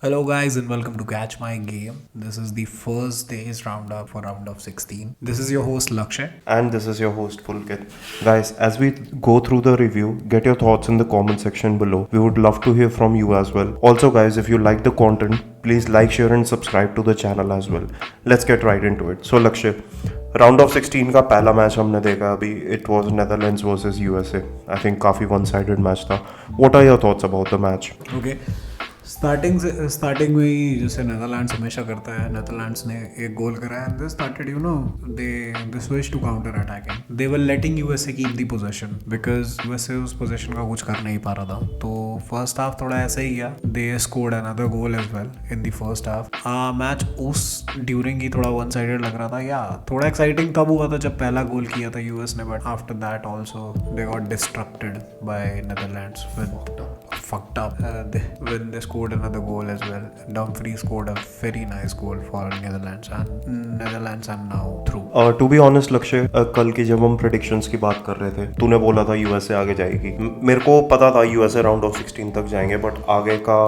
Hello guys and welcome to Catch My Game. This is the first day's roundup for round of 16. This is your host Lakshay. And this is your host Pulkit. Guys, as we go through the review, get your thoughts in the comment section below. We would love to hear from you as well. Also guys, if you like the content, please like, share and subscribe to the channel as well. Let's get right into it. So Lakshay, round of 16 का पहला match हमने देखा अभी. It was Netherlands versus USA. I think काफ़ी one sided match था. What are your thoughts about the match? Okay. Starting में ही जैसे नेदरलैंड्स हमेशा करता है, नेदरलैंड्स ने एक गोल करा and they started they switch to counter attacking. They were letting USA keep the position because USA उस पोजीशन का कुछ कर नहीं पा रहा था. तो फर्स्ट हाफ थोड़ा ऐसा ही गया. They scored another goal as well in the first half. Match उस ड्यूरिंग ही थोड़ा वन साइडेड लग रहा था. या थोड़ा एक्साइटिंग तब हुआ था जब पहला गोल किया था यूएस ने, but after that also they got distracted by Netherlands with fucked up when they scored another goal as well. Dumfries scored a very nice goal for Netherlands and now through. To be honest Lakshay, कल की जब हम predictions की बात कर रहे थे, तूने बोला था यूएसए आगे जाएगी. मेरे को पता था यूएसए राउंड ऑफ 16 तक जाएंगे, बट आगे का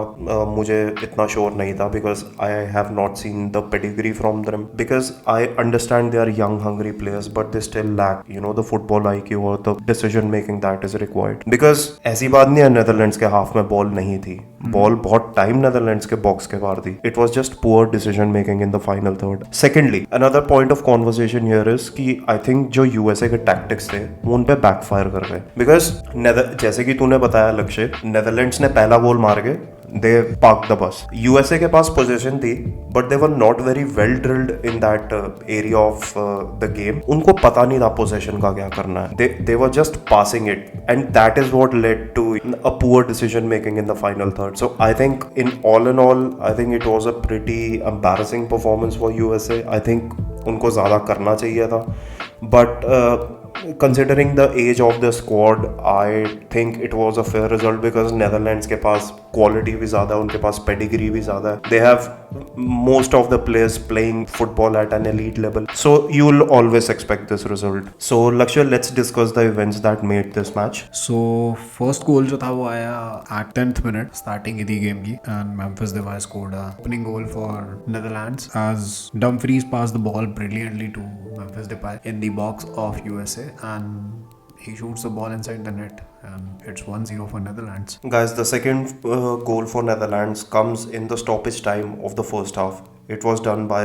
मुझे इतना श्योर नहीं था because I have not seen the pedigree from them. Because I understand they are young hungry players but they still lack the football IQ और the decision making that is required. Because ऐसी बात नहीं है Netherlands के half में ball नहीं थी. Ball बहुत टाइम नेदरलैंड्स के बॉक्स के बाहर थी. It was just poor decision making in the final third. Secondly, another point of conversation here is कि आई थिंक जो यूएसए के टैक्टिक्स थे वो उन पे बैकफायर कर गए. बिकॉज जैसे कि तूने बताया लक्ष्य, नेदरलैंड्स ने पहला गोल मार के दे पार्क द बस. यूएसए के पास पोजीशन थी but they were not very well drilled in that area of the game. उनको पता नहीं था पोजीशन का क्या करना है. They were just passing it and that is what led to a poor decision making in the final third. So I think in all I think it was a pretty embarrassing performance for USA. I think उनको ज़्यादा करना चाहिए था, but considering the age of the squad, I think it was a fair result because Netherlands के पास quality भी ज़्यादा है, उनके पास pedigree भी ज़्यादा है. They have most of the players playing football at an elite level, so you'll always expect this result. So Lakshya, let's discuss the events that made this match. So first goal जो था वो आया at 10th minute, starting ही थी game की, and Memphis Depay scored a opening goal for Netherlands as Dumfries passed the ball brilliantly to Memphis Depay in the box of USA, and he shoots the ball inside the net and it's 1-0 for Netherlands. Guys, the second goal for Netherlands comes in the stoppage time of the first half. It was done by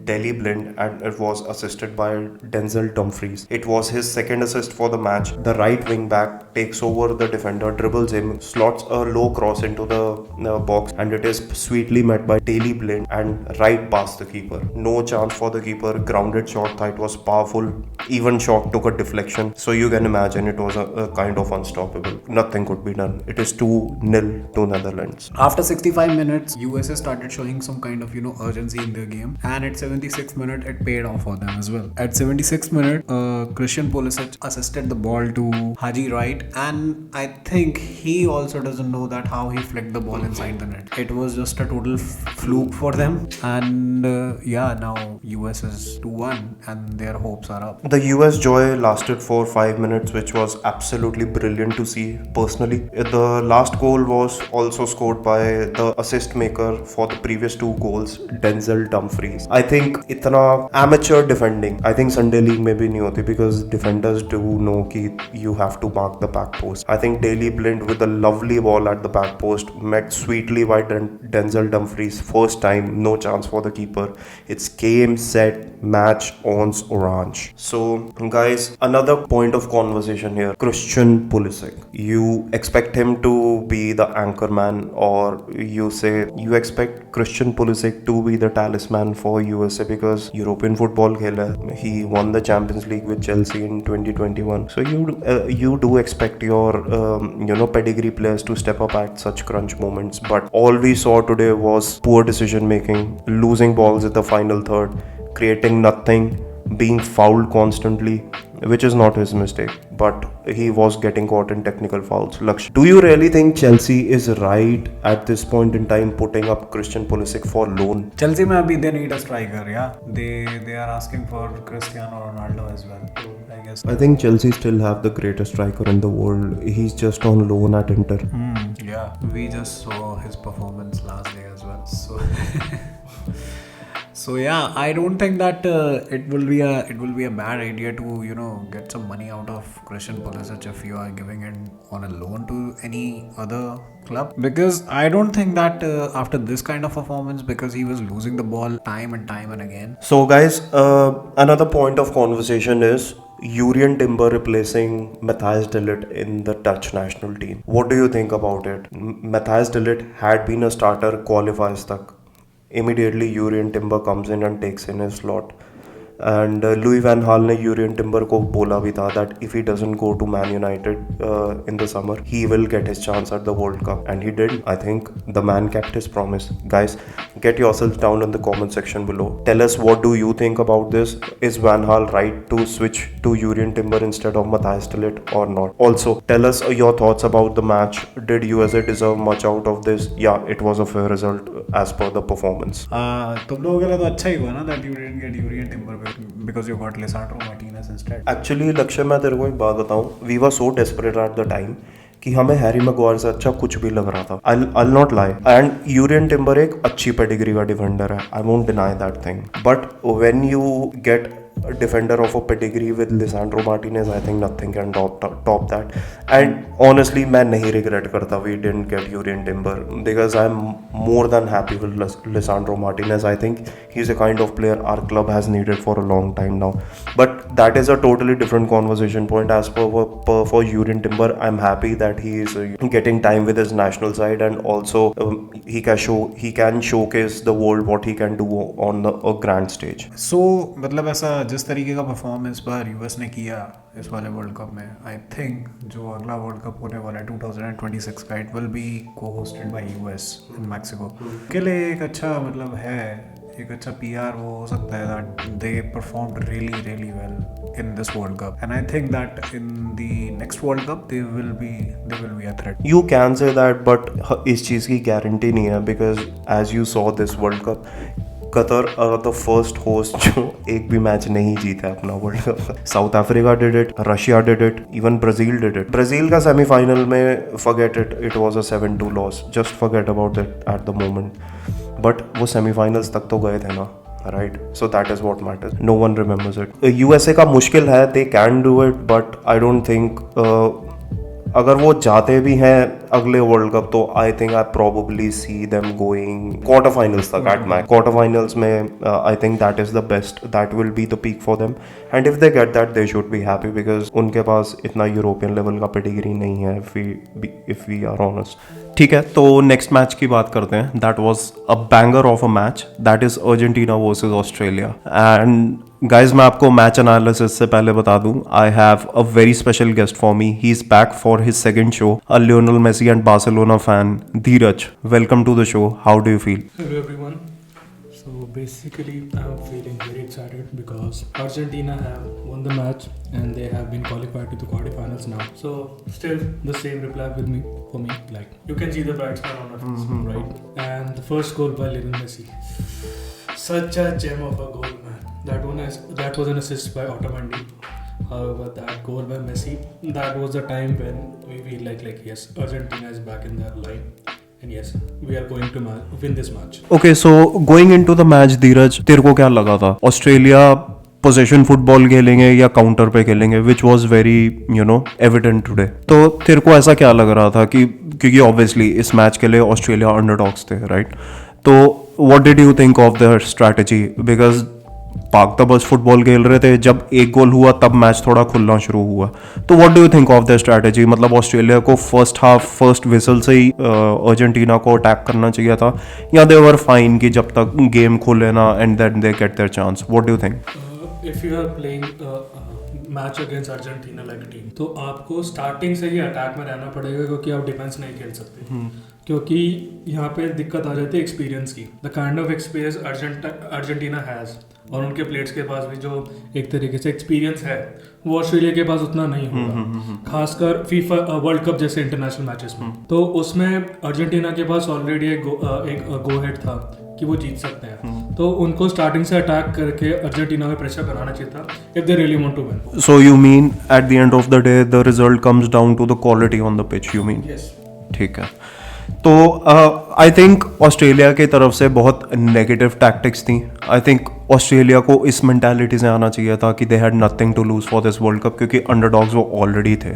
Daley Blind and it was assisted by Denzel Dumfries. It was his second assist for the match. The right wing back takes over the defender, dribbles him, slots a low cross into the box, and it is sweetly met by Daley Blind and right past the keeper. No chance for the keeper. Grounded shot, thought it was powerful. Even shot took a deflection. So you can imagine it was a kind of unstoppable. Nothing could be done. It is 2-0 to Netherlands. After 65 minutes, USA started showing some kind of urgency in their game, and at 76th minute it paid off for them as well. At 76th minute, Christian Pulisic assisted the ball to Haji Wright, and I think he also doesn't know that how he flicked the ball inside the net. It was just a total fluke for them, and now US is 2-1 and their hopes are up. The US joy lasted for 5 minutes, which was absolutely brilliant to see personally. The last goal was also scored by the assist maker for the previous two goals, Denzel Dumfries. I think इतना amateur defending, I think Sunday League में भी नहीं होती because defenders do know कि you have to mark the back post. I think Daley Blind with a lovely ball at the back post met sweetly by Denzel Dumfries. First time, no chance for the keeper. It's game, set, match, ons orange. So guys, another point of conversation here, Christian Pulisic. You expect him to be the anchor man, or you say you expect Christian Pulisic to be the talisman for USA because European football खेला. He won the Champions League with Chelsea in 2021. So you do expect your pedigree players to step up at such crunch moments. But all we saw today was poor decision making, losing balls at the final third, creating nothing, being fouled constantly, which is not his mistake. but he was getting caught in technical fouls. Lakshya, do you really think Chelsea is right at this point in time putting up Christian Pulisic for loan? Chelsea में अभी they need a striker, yeah. They are asking for Cristiano Ronaldo as well. So I guess. I think Chelsea still have the greatest striker in the world. He's just on loan at Inter. Yeah, we just saw his performance last day as well. So. So yeah, I don't think that it will be a bad idea to get some money out of Christian Pulisic if you are giving it on a loan to any other club, because I don't think that after this kind of performance, because he was losing the ball time and again. So guys, another point of conversation is Jurrien Timber replacing Matthias de Ligt in the Dutch national team. What do you think about it? Matthias de Ligt had been a starter qualifiers tak. Immediately Jurrien Timber comes in and takes in his slot. And Louis Van Gaal ने Jurrien Timber को बोला भी था that if he doesn't go to Man United in the summer, he will get his chance at the World Cup. And he did. I think the man kept his promise. Guys, get yourselves down in the comment section below. Tell us, what do you think about this? Is Van Gaal right to switch to Jurrien Timber instead of Matthias de Ligt or not? Also, tell us your thoughts about the match. Did USA deserve much out of this? Yeah, it was a fair result as per the performance. तुम लोगों के लिए तो अच्छा ही हुआ ना that you didn't get Jurrien Timber because you got Lisandro Martinez instead. Actually, लक्ष्य, मैं तेरे को एक बात बताऊं. We were so desperate at the time कि हमें हैरी मैगवायर से अच्छा कुछ भी लग रहा था. I'll not lie. And Jurrien Timber एक अच्छी पेडिग्री का डिफेंडर है. I won't deny that thing. But when you get a defender of a pedigree with Lisandro Martinez, I think nothing can top that. And honestly, मैं नहीं regret करता we didn't get Jurrien Timber, because I'm more than happy with Lisandro Martinez. I think he's a kind of player our club has needed for a long time now. But that is a totally different conversation point. As for Jurrien Timber, I'm happy that he is getting time with his national side, and also he can showcase the world what he can do on a grand stage. So मतलब ऐसा जिस तरीके का performance पर US ने किया इस वाले वर्ल्ड कप में, आई थिंक जो अगला वर्ल्ड कप होने वाला है 2026 का, इट विल बी को hosted by US in Mexico, के लिए एक अच्छा मतलब है, एक अच्छा पीआर वो हो सकता है that they performed really well in this world cup, and I think that in the next world cup they will be a threat. You can say that, but इस चीज़ की गारंटी नहीं है, because as you saw this world cup, Qatar are the first host जो एक भी match नहीं जीता अपना world cup. South Africa did it, Russia did it, even Brazil did it. Brazil का सेमीफाइनल में forget it was a 7-2 loss, just forget about it at the moment. But वो semifinals तक तो गए थे ना, right? So that is what matters. No one remembers it. USA का मुश्किल है, they can do it, but I don't think अगर वो जाते भी हैं अगले वर्ल्ड कप, तो I think I probably see them going quarter finals तक एट मैक्स. क्वार्टर फाइनल्स में आई think that is the best, that will be the peak for them, and if they get that they should be happy, because उनके पास इतना European level का pedigree नहीं है, if we are honest. ठीक है, तो next match की बात करते हैं. That was a banger of a match, that is Argentina versus Australia. And guys, मैं आपको मैच एनालिसिस से पहले बता दूं, I have a very special guest for me. He is back for his second show, a Lionel Messi and Barcelona fan, Dheeraj. Welcome to the show. How do you feel? Hello everyone. So basically I'm feeling very excited because Argentina have won the match and they have been qualified to the quarterfinals now. So still the same reply with me for me. Like you can see the bright smile on my face, right? And the first goal by Lionel Messi. Such a gem of a goal, man. That was an assist by Otamendi. However, that goal by Messi, that was the time when we feel like yes, Argentina is back in their line. And yes, we are going to win this match. Okay, so going into the match, धीरज, तेरे को क्या लगा था? Australia possession football खेलेंगे या counter पे खेलेंगे, which was very evident today. तो तेरे को ऐसा क्या लग रहा था कि क्योंकि ऑब्वियसली इस मैच के लिए ऑस्ट्रेलिया अंडरडॉग्स थे, राइट? तो what did you think of their strategy? Because पाक द बस फुटबॉल खेल रहे थे, जब एक गोल हुआ तब मैच थोड़ा खुलना शुरू हुआ. तो what do you think of the strategy? मतलब ऑस्ट्रेलिया को फर्स्ट विसल से ही अर्जेंटीना को अटैक करना चाहिए था, या दे वर फाइन कि जब तक गेम खोले ना and then they get their chance? What do you think? If you are playing match against Argentina like team, तो आपको स्टार्टिंग से ही अटैक में रहना पड़ेगा, क्योंकि आप डिफेंस नहीं खेल सकते. क्योंकि यहाँ पे दिक्कत आ जाती है एक्सपीरियंस की. The kind of experience Argentina has, और उनके प्लेयर्स के पास भी जो एक तरीके से एक्सपीरियंस है वो ऑस्ट्रेलिया के पास उतना नहीं होगा, खासकर फीफा वर्ल्ड कप जैसे इंटरनेशनल मैचेस में। तो उसमें अर्जेंटीना के पास ऑलरेडी एक गो हेड था कि वो जीत सकते हैं, तो उनको स्टार्टिंग से अटैक करके अर्जेंटीना में प्रेशर बनाना चाहिए था if they really want to win. So you mean at the end of the day the result comes down to the quality on the pitch, you mean? Yes, ठीक है। तो I think Australia की तरफ से बहुत negative tactics थी। आई think Australia को इस मेंटालिटी से आना चाहिए था कि they had nothing to lose for this world cup, क्योंकि अंडरडॉग्स वो ऑलरेडी थे।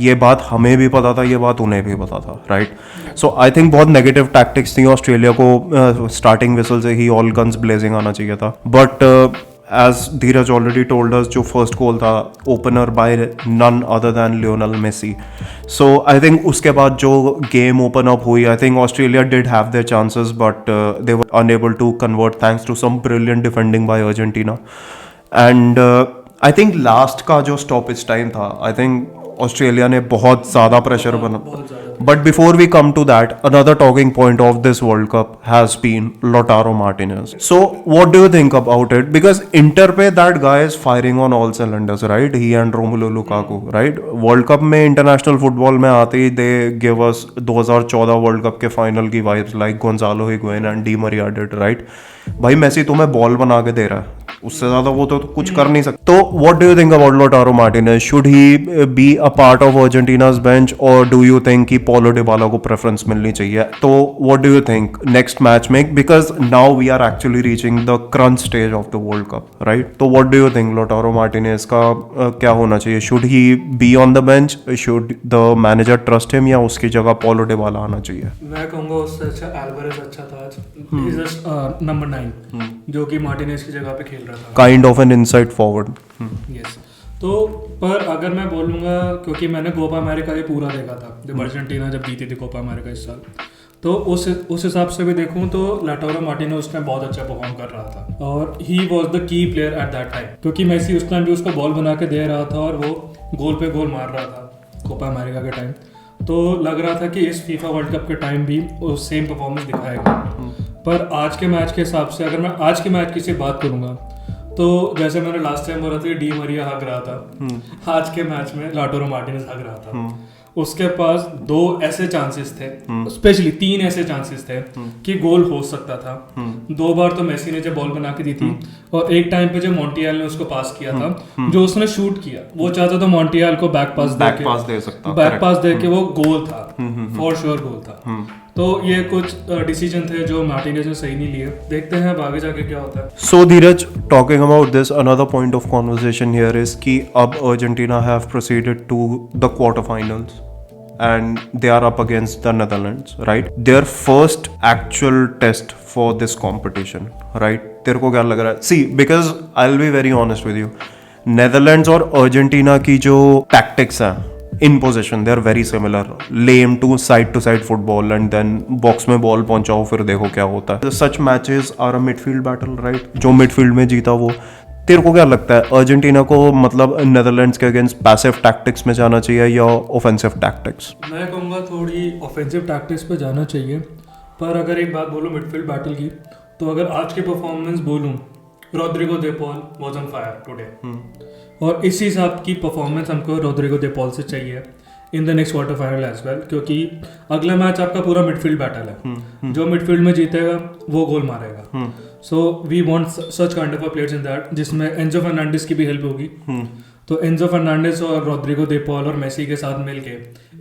ये बात हमें भी पता था, ये बात उन्हें भी पता था, राइट? सो आई थिंक बहुत नेगेटिव टैक्टिक्स थी। ऑस्ट्रेलिया को स्टार्टिंग विसल से ही ऑल गन्स ब्लेजिंग आना चाहिए था। But as Dheeraj already told us, जो फर्स्ट गोल था opener by none other than Lionel Messi. So I think उसके बाद जो गेम ओपन अप हुई, I think Australia did have their chances but they were unable to convert thanks to some brilliant defending bye Argentina. And I think last का जो stoppage time था, आई think Australia ने बहुत ज़्यादा pressure बना। But before we come to that, another talking point of this world cup has been Lautaro Martinez. So what do you think about it? Because Inter पे that guy is firing on all cylinders, right? He and Romelu Lukaku, right? World cup में, international football में आते ही they give us 2014 world cup के final की vibes like Gonzalo Higuain and Di Maria did, right? भाई Messi तुम्हें ball बना के दे रहा है, उससे ज्यादा वो तो कुछ कर नहीं सकता। तो what do you think about Lautaro Martinez? Should he be a part of Argentina's bench और डू यू थिंक कि पॉलो डिबाला को प्रेफरेंस मिलनी चाहिए? तो what do you think next match में, because now we are actually reaching the crunch stage of the world cup, right? तो what do you think Lautaro Martinez का क्या होना चाहिए? Should he be on the bench? Should the manager trust him, या उसकी जगह Paulo Dybala आना चाहिए? मैं कहूंगा उससे अच्छा एल्वारेज अच्छा था आज, नंबर 9 जो कि मार्टिनेज की जगह पे खेल रहा था, kind of an inside forward. Yes. तो पर अगर मैं बोलूँगा, क्योंकि मैंने कोपा अमेरिका ये पूरा देखा था जब अर्जेंटीना जब जीती थी कोपा अमेरिका इस साल, तो उस हिसाब से भी देखूँ तो लाटारो मार्टिनेज उस टाइम बहुत अच्छा परफॉर्म कर रहा था और he was the key player eight that time, क्योंकि मेसी उस टाइम भी उसको बॉल बना के दे रहा था और वो गोल पे गोल मार रहा था कोपा अमेरिका के टाइम। तो लग रहा था कि इस फीफा वर्ल्ड कप के टाइम भी वो सेम परफॉर्मेंस दिखाएगा। पर आज के मैच के हिसाब से अगर मैं आज के मैच की सिर्फ बात करूंगा, तो जैसे मैंने लास्ट टाइम बोला था डी मरिया हक रहा था, आज के मैच में लाटारो मार्टिनेज हक रहा था। उसके पास 2 ऐसे चांसेस थे, स्पेशली 3 ऐसे चांसेस थे कि गोल हो सकता था। 2 बार तो मेसी ने जब बॉल बना के दी थी और एक टाइम पे जब मॉन्टियाल ने उसको पास किया था, जो उसने शूट किया, वो चाहता तो मॉन्टियाल को बैक पास दे के वो गोल था, फॉर श्योर गोल था। तो ये कुछ डिसीजन थे जो मार्टिनेज ने सही नहीं लिए। देखते हैं अब आगे जाके क्या होता है। So Dheeraj, talking about this, another point of conversation here is कि अब Argentina have proceeded to the quarter finals and they are up against the Netherlands, right? Their first actual test for this competition, right? तेरे को क्या लग रहा है? See, because I'll be very honest with you, Netherlands और Argentina की जो tactics हैं in possession, they are very similar. Lame to side football and then box में ball पहुंचाओ फिर देखो क्या होता है. Such matches are a midfield battle, right? जो midfield में जीता वो। तेरे को क्या लगता है, अर्जेंटीना को मतलब नेदरलैंड्स के अगेंस्ट पैसिव टैक्टिक्स में जाना चाहिए या ऑफेंसिव टैक्टिक्स? मैं कहूँगा थोड़ी ऑफेंसिव टैक्टिक्स पे जाना चाहिए, पर अगर एक बात बोलूँ मिडफील्ड बैटल की, तो अगर आज की परफॉर्मेंस बोलूँ, Rodrigo de Paul was on fire today, और इसी हिसाब की परफॉर्मेंस हमको रोड्रिगो दे पॉल से चाहिए in the next quarter final as well, क्योंकि अगला मैच आपका पूरा मिडफील्ड बैटल है। जो मिडफील्ड में जीतेगा वो गोल मारेगा। So we want such kind of a players in that, जिसमें एंजो फर्नांडिस की भी हेल्प होगी। तो एंजो फर्नांडिस और रोड्रिगो दे पॉल और मेसी के साथ मिलके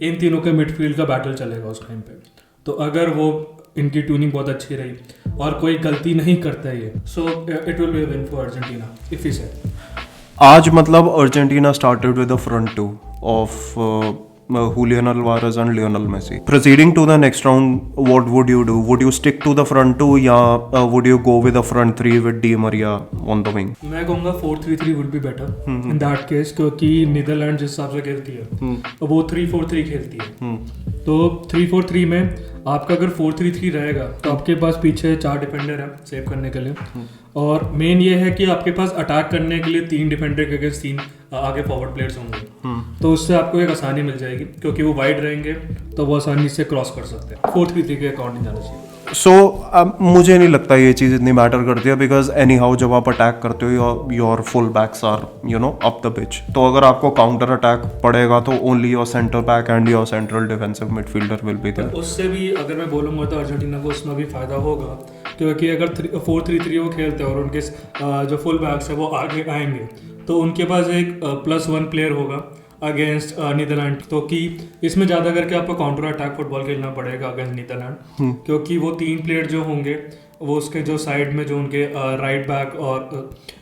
इन तीनों के मिडफील्ड का बैटल चलेगा उस टाइम पे। तो अगर वो इनकी ट्यूनिंग बहुत अच्छी रही और कोई गलती नहीं करता है ये, so it will be a win for Argentina if he से। आज मतलब Argentina started with the front two of Julian Alvarez and Lionel Messi. Proceeding to the next round, what would you do? Would you stick to the front two या would you go with the front three with Di Maria on the wing? मैं कहूँगा 4-3-3 would be better in that case, क्योंकि Netherlands जिस हिसाब से खेलती है वो 3-4-3 खेलती है। तो 3-4-3 में आपका अगर 4-3-3 रहेगा तो आपके पास पीछे 4 डिफेंडर है सेव करने के लिए, और मेन ये है कि आपके पास अटैक करने के लिए 3 डिफेंडर के अगेंस्ट 3 आगे फॉरवर्ड प्लेयर्स होंगे। तो उससे आपको एक आसानी मिल जाएगी, क्योंकि वो वाइड रहेंगे तो वो आसानी से क्रॉस कर सकते हैं। 4-3-3 के अकॉर्डिंग जाना चाहिए। सो मुझे नहीं लगता ये चीज़ इतनी मैटर करती है बिकॉज एनी हाउ जब आप अटैक करते हो your full backs are up the pitch, तो अगर आपको काउंटर अटैक पड़ेगा तो only your centre back and your central defensive midfielder will be there. उससे भी अगर मैं बोलूँगा तो अर्जेंटीना को उसमें भी फायदा होगा, क्योंकि अगर 4-3-3 वो खेलते हैं और उनके जो फुल बैक्स है वो आगे आएंगे तो उनके पास एक +1 प्लेयर होगा अगेंस्ट नीदरलैंड, तो कि इसमें ज़्यादा करके आपको काउंटर अटैक फुटबॉल खेलना पड़ेगा अगेंस्ट नीदरलैंड, क्योंकि वो 3 प्लेयर जो होंगे वो उसके जो साइड में जो उनके राइट बैक और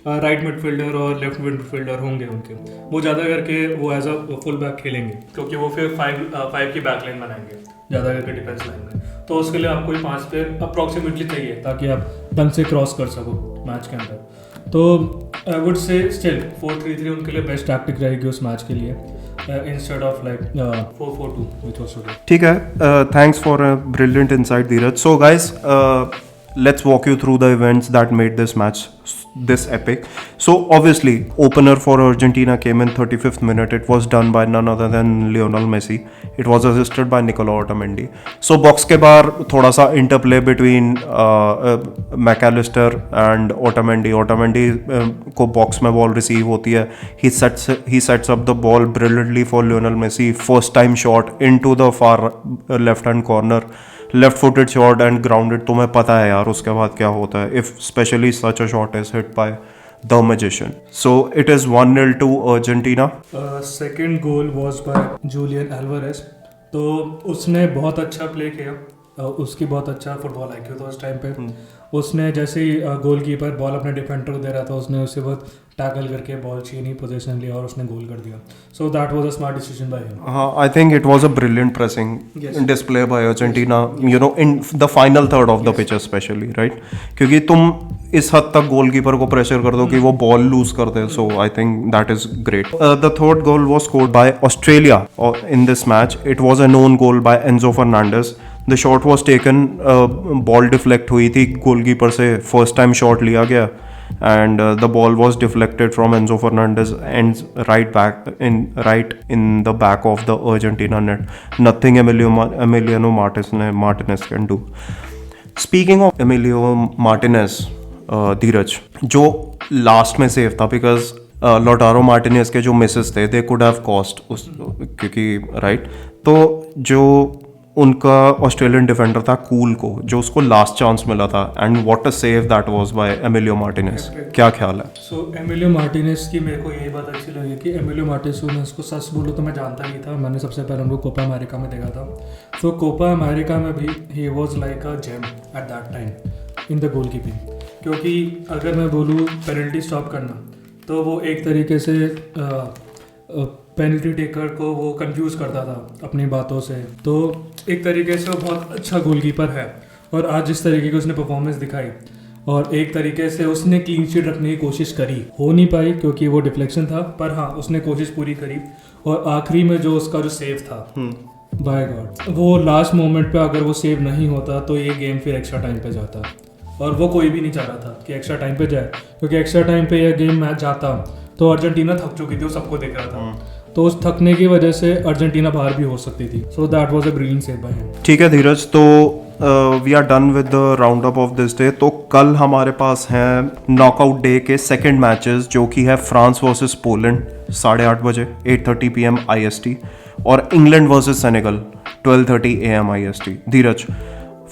राइट मिडफील्डर और लेफ्ट मिडफील्डर होंगे उनके, वो ज़्यादा करके वो एज अ फुल बैक खेलेंगे, क्योंकि वो फिर 5 की बैक लाइन बनाएंगे ज़्यादा करके डिफेंस लाइन में। तो उसके लिए आपको 5 प्लेयर अप्रॉक्सीमेटली चाहिए ताकि आप ढंग से क्रॉस कर सको मैच के अंदर। तो आई वुड से स्टिल 4-3-3 उनके लिए बेस्ट टैक्टिक रहेगी उस मैच के लिए instead of like 4-4-2 which was today. ठीक है, thanks for a brilliant insight Dheeraj. So guys, let's walk you through the events that made this match this epic. So obviously opener for Argentina came in 35th minute. It was done by none other than Lionel Messi. It was assisted by Nicola Otamendi. So box के बाहर थोड़ा सा interplay between McAllister and Otamendi. Otamendi को box में ball receive होती है. He sets up the ball brilliantly for Lionel Messi. First time shot into the far left hand corner. Left footed shot and grounded. तुम्हें पता है यार उसके बाद क्या होता है if specially such a shot is hit by the magician. So it is 1-0 to Argentina. Second goal was by Julian Alvarez, तो उसने बहुत अच्छा प्ले किया, उसकी बहुत अच्छा फुटबॉल आईक्यू था उस टाइम पे। उसने जैसे ही गोलकीपर बॉल अपने डिफेंडर को दे रहा था उसने उससे बहुत टैकल करके बॉल छीनी, पोजीशन लिया और उसने गोल कर दिया। So that was a smart decision by him. हाँ, I think it was a brilliant pressing display by Argentina, in the final third of the pitch specially, right? क्योंकि तुम इस हद तक गोलकीपर को प्रेशर कर दो कि वो बॉल लूज कर दे, so I think that is great. The third goal was scored by Australia in this match. It was a known goal by Enzo Fernandez. The shot was taken, ball deflect हुई थी goalkeeper से, first time shot लिया गया and the ball was deflected from Enzo Fernandez and right in the back of the Argentina net. Nothing Emiliano Martinez can do. Speaking of Emilio Martinez, धीरज जो last में save था, because लोटारो Martinez के जो Mrs थे they could have cost उस, क्योंकि right, तो जो उनका ऑस्ट्रेलियन डिफेंडर था कूल को, जो उसको लास्ट चांस मिला था, and what a save that was by Emilio Martinez. क्या ख्याल है? सो एमिलियो मार्टिनेज की मेरे को यही बात अच्छी लगी कि एमिलियो मार्टिनेज, मैं उसको सच बोलूँ तो मैं जानता नहीं था, मैंने सबसे पहले उनको कोपा अमेरिका में देखा था। तो कोपा अमेरिका में भी he was like a gem at that time in the goalkeeping, क्योंकि अगर मैं बोलूँ पेनल्टी स्टॉप करना तो वो एक तरीके से पेनल्टी टेकर को वो कंफ्यूज करता था अपनी बातों से। तो एक तरीके से वो बहुत अच्छा गोलकीपर है, और आज जिस तरीके की उसने परफॉर्मेंस दिखाई और एक तरीके से उसने क्लीन शीट रखने की कोशिश करी, हो नहीं पाई क्योंकि वो डिफ्लेक्शन था, पर हाँ उसने कोशिश पूरी करी। और आखिरी में जो उसका जो सेव था, बाय गॉड, वो लास्ट मोमेंट पे अगर वो सेव नहीं होता तो ये गेम फिर एक्स्ट्रा टाइम पे जाता, और वो कोई भी नहीं चाह रहा था कि एक्स्ट्रा टाइम पे जाए, क्योंकि एक्स्ट्रा टाइम पे यह गेम मैच जाता तो अर्जेंटीना थक चुकी थी, वो सबको देख रहा था, तो उस थकने की वजह से अर्जेंटीना बाहर भी हो सकती थी। So that was a brilliant save by him. ठीक है धीरज, तो we are done with the round up of this day. तो कल हमारे पास हैं नॉकआउट डे के सेकंड मैचेस, जो कि है फ्रांस वर्सेस पोलैंड 8:30 बजे 8:30 PM IST, और England versus Senegal 12:30 AM IST। Dheeraj,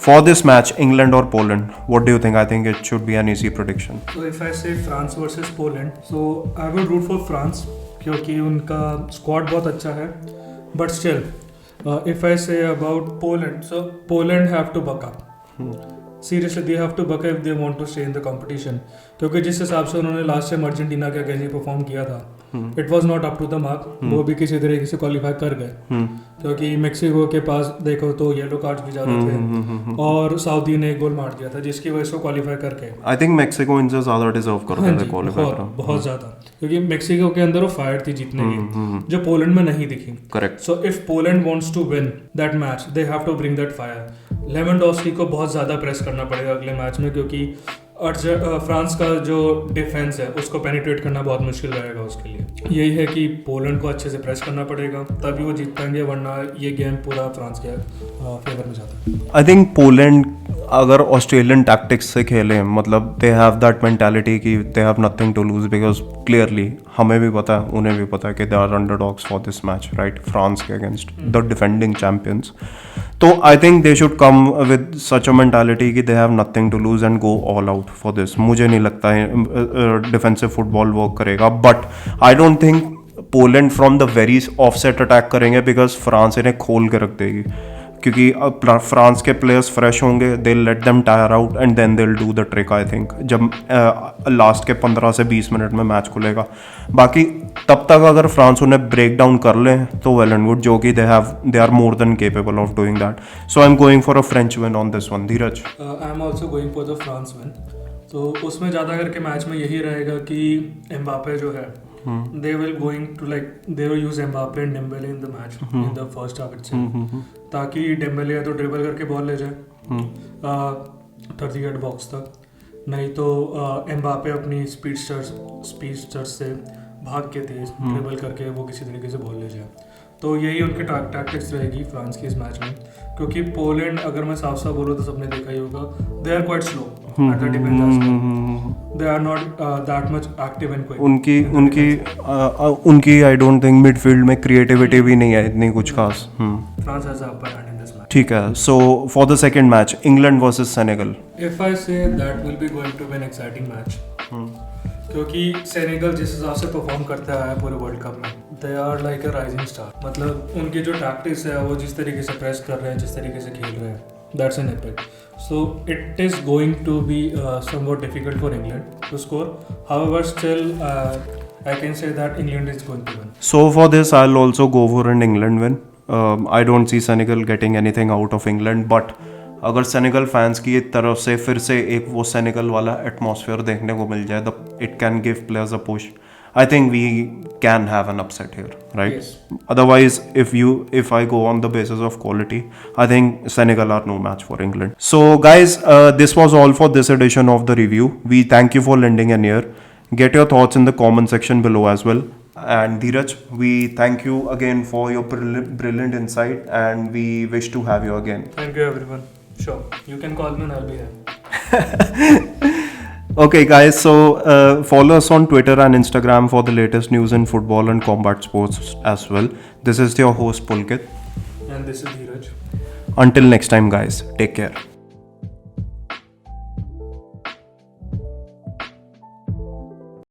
for this match, England or Poland, what do you think? I think it should be an easy prediction. So if I say France versus Poland, so I would root for France क्योंकि उनका squad बहुत अच्छा है, but still, if I say about Poland, so Poland have to buck up. Seriously, they have to buck up if they want to stay in the competition. क्योंकि जिस हिसाब से उन्होंने लास्ट टाइम अर्जेंटीना के against perform किया था, it was not up to the mark. वो भी किसी तरीके से क्वालिफाई कर गए, क्योंकि मेक्सिको के पास देखो तो येलो कार्ड्स भी ज्यादा थे, और सऊदी ने एक गोल मार दिया था जिसकी वजह से क्वालिफाई करके, आई थिंक मेक्सिको इनसे ज्यादा डिजर्व करते थे क्वालिफाई, बहुत ज्यादा, क्योंकि मेक्सिको के अंदर वो फायर थी जीतने की, जो पोलैंड में नहीं दिखी। Correct. So if Poland wants to win that match, they have to bring that fire. Lewandowski को बहुत ज्यादा प्रेस करना पड़ेगा अगले मैच में, क्योंकि फ्रांस का जो डिफेंस है उसको पेनिट्रेट करना बहुत मुश्किल रहेगा उसके लिए। यही है कि पोलैंड को अच्छे से प्रेस करना पड़ेगा, तभी वो जीत पाएंगे, वरना ये गेम पूरा फ्रांस के फेवर में जाता है। आई थिंक पोलैंड अगर ऑस्ट्रेलियन टैक्टिक्स से खेलें, मतलब दे हैव दैट मेंटालिटी कि they have nothing to lose, because clearly हमें भी पता है, उन्हें भी पता है कि they are underdogs for this match, right, France के अगेंस्ट द डिफेंडिंग चैंपियंस। तो I think they should come with such a mentality कि they have nothing to lose and go all out for this. मुझे नहीं लगता है defensive football work करेगा, but I don't think Poland from the very offset attack करेंगे, because France इन्हें खोल के रख देगी, क्योंकि अब फ्रांस के प्लेयर्स फ्रेश होंगे, they let them tire out and then they will do the trick. I think जब लास्ट के 15 से 20 मिनट में मैच खुलेगा, बाकी तब तक अगर फ्रांस उन्हें ब्रेक डाउन कर लें तो वेल एंड गुड, जो कि they are more than capable of doing that. So I am going for a French win on this one. Dhiraj? I am also going for the France win. तो उसमें ज़्यादा करके match में यही रहेगा कि एम्बापे जो है they will going to like they will use Mbappe and Dembele in the match in the first half itself, ताकि डेम्बेले या तो ड्रिबल करके बॉल ले जाए 38 बॉक्स तक, नहीं तो एम्बापे अपनी स्पीडस्टर्स से भाग के तेज ड्रिबल करके वो किसी तरीके से बॉल ले जाए। तो यही उनकी टैक्टिक्स रहेगी फ्रांस की इस मैच में, क्योंकि पोलैंड अगर मैं साफ साफ बोलूँ तो सबने देखा ही होगा, they are quite slow at the defence, they are not that much active and quick. उनकी आई डोंट थिंक मिडफील्ड में क्रिएटिविटी भी नहीं है इतनी कुछ खास। France has a upper hand in this match. ठीक है, so for the second match England versus Senegal. If I say that will be going to be an exciting match, क्योंकि सेनेगल जिस हिसाब से परफॉर्म करता है पूरे वर्ल्ड कप में, they are like a rising star. मतलब उनकी जो टैक्टिक्स है, वो जिस तरीके से प्रेस कर रहे हैं, जिस तरीके से खेल रहे हैं, that's an epic. So it is going to be somewhat difficult for England to score, however still I can say that England is going to win. So for this, I'll also go for an England win. I don't see Senegal getting anything out of England, but अगर Senegal fans की तरफ से फिर से एक वो Senegal वाला atmosphere देखने को मिल जाए, it can give players a push. I think we can have an upset here, right? Yes. Otherwise, if I go on the basis of quality, I think Senegal are no match for England. So guys, this was all for this edition of the review. We thank you for lending an ear. Get your thoughts in the comment section below as well. And Dheeraj, we thank you again for your brilliant insight, and we wish to have you again. Thank you everyone. Sure, you can call me and I'll be here. Okay guys, so follow us on Twitter and Instagram for the latest news in football and combat sports as well. This is your host Pulkit. And this is Dheeraj. Until next time guys, take care.